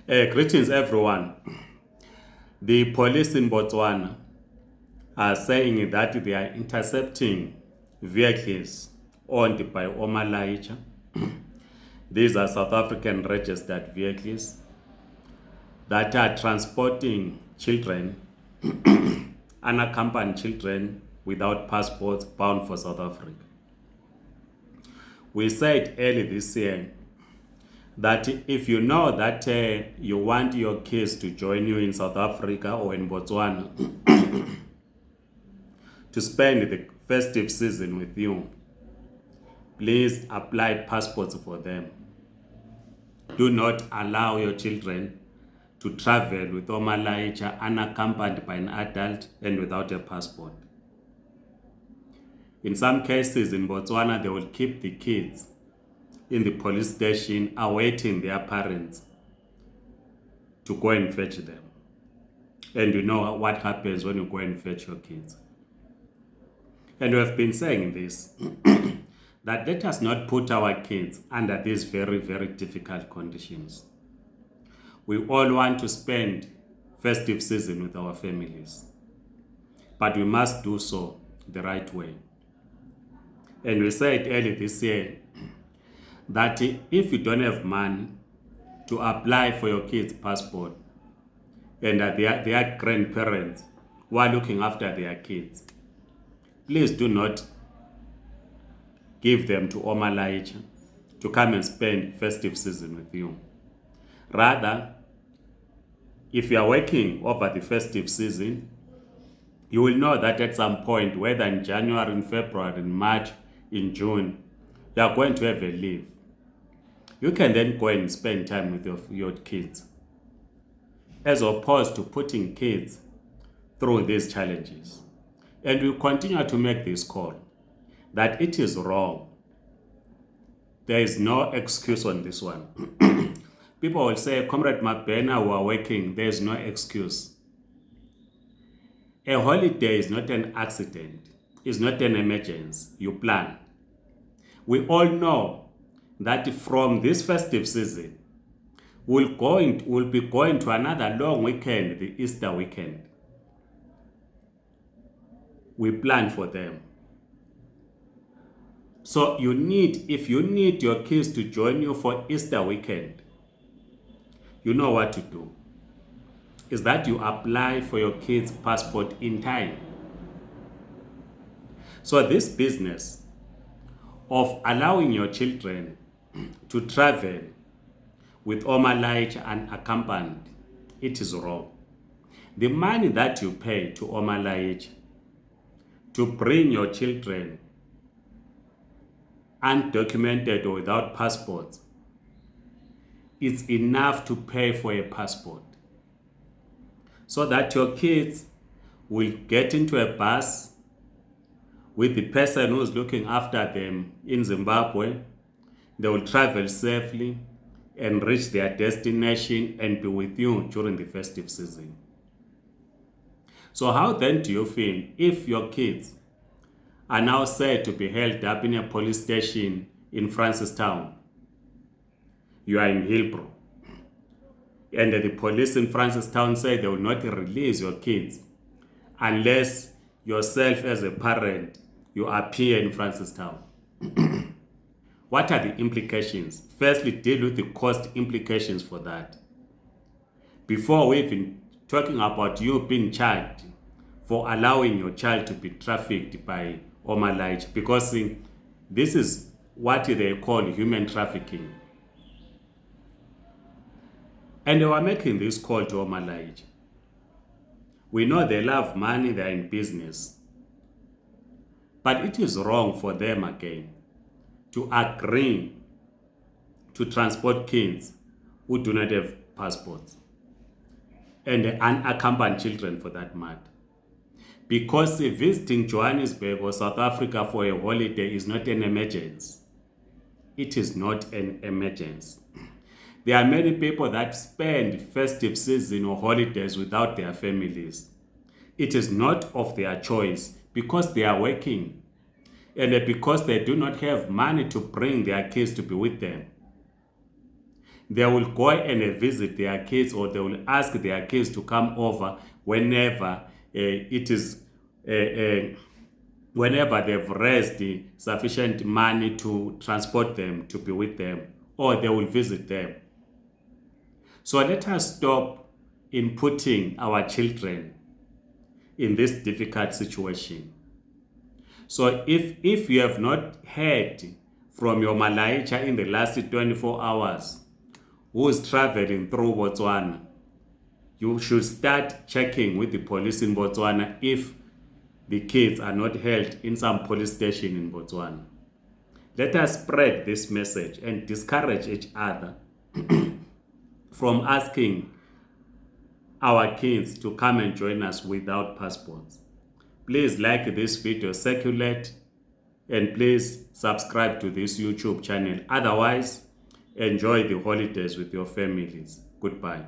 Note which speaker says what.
Speaker 1: Greetings, everyone. The police in Botswana are saying that they are intercepting vehicles owned by Omalayitsha. These are South African registered vehicles that are transporting children, unaccompanied children without passports bound for South Africa. We said early this year that if you know that you want your kids to join you in South Africa or in Botswana to spend the festive season with you, please apply passports for them. Do not allow your children to travel with Omalayitsha unaccompanied by an adult and without a passport. In some cases in Botswana, they will keep the kids in the police station awaiting their parents to go and fetch them. And you know what happens when you go and fetch your kids. And we have been saying this, that let us not put our kids under these very, very difficult conditions. We all want to spend festive season with our families, but we must do so the right way. And we said early this year that if you don't have money to apply for your kids' passport and that their grandparents who are looking after their kids, please do not give them to Omalayitsha to come and spend festive season with you. Rather, if you are working over the festive season, you will know that at some point, whether in January, in February, in March, in June, you are going to have a leave. You can then go and spend time with your kids, as opposed to putting kids through these challenges. And we continue to make this call that it is wrong. There is no excuse on this one. People will say, Comrade Mabena, who are working, there is no excuse. A holiday is not an accident. It's not an emergency. You plan. We all know that from this festive season, we'll be going to another long weekend, the Easter weekend. We plan for them. So if you need your kids to join you for Easter weekend, you know what to do. Is that you apply for your kids' passport in time. So this business of allowing your children to travel with Omalayitsha unaccompanied, it is wrong. The money that you pay to Omalayitsha to bring your children undocumented or without passports is enough to pay for a passport, so that your kids will get into a bus with the person who's looking after them in Zimbabwe. They will travel safely and reach their destination and be with you during the festive season. So how then do you feel if your kids are now said to be held up in a police station in Francistown? You are in Hillbrow, and the police in Francistown say they will not release your kids unless yourself as a parent, you appear in Francistown. What are the implications? Firstly, deal with the cost implications for that, before we even talking about you being charged for allowing your child to be trafficked by Omalayitsha, because this is what they call human trafficking. And they were making this call to Omalayitsha. We know they love money, they're in business. But it is wrong for them again to agree to transport kids who do not have passports and unaccompanied children for that matter. Because visiting Johannesburg or South Africa for a holiday is not an emergency. It is not an emergency. There are many people that spend festive season or holidays without their families. It is not of their choice because they are working and because they do not have money to bring their kids to be with them. They will go and visit their kids, or they will ask their kids to come over whenever it is whenever they've raised sufficient money to transport them to be with them, or they will visit them. So let us stop in putting our children in this difficult situation. So if you have not heard from your Omalayitsha in the last 24 hours who is traveling through Botswana, you should start checking with the police in Botswana if the kids are not held in some police station in Botswana. Let us spread this message and discourage each other from asking our kids to come and join us without passports. Please like this video, circulate, and please subscribe to this YouTube channel. Otherwise, enjoy the holidays with your families. Goodbye.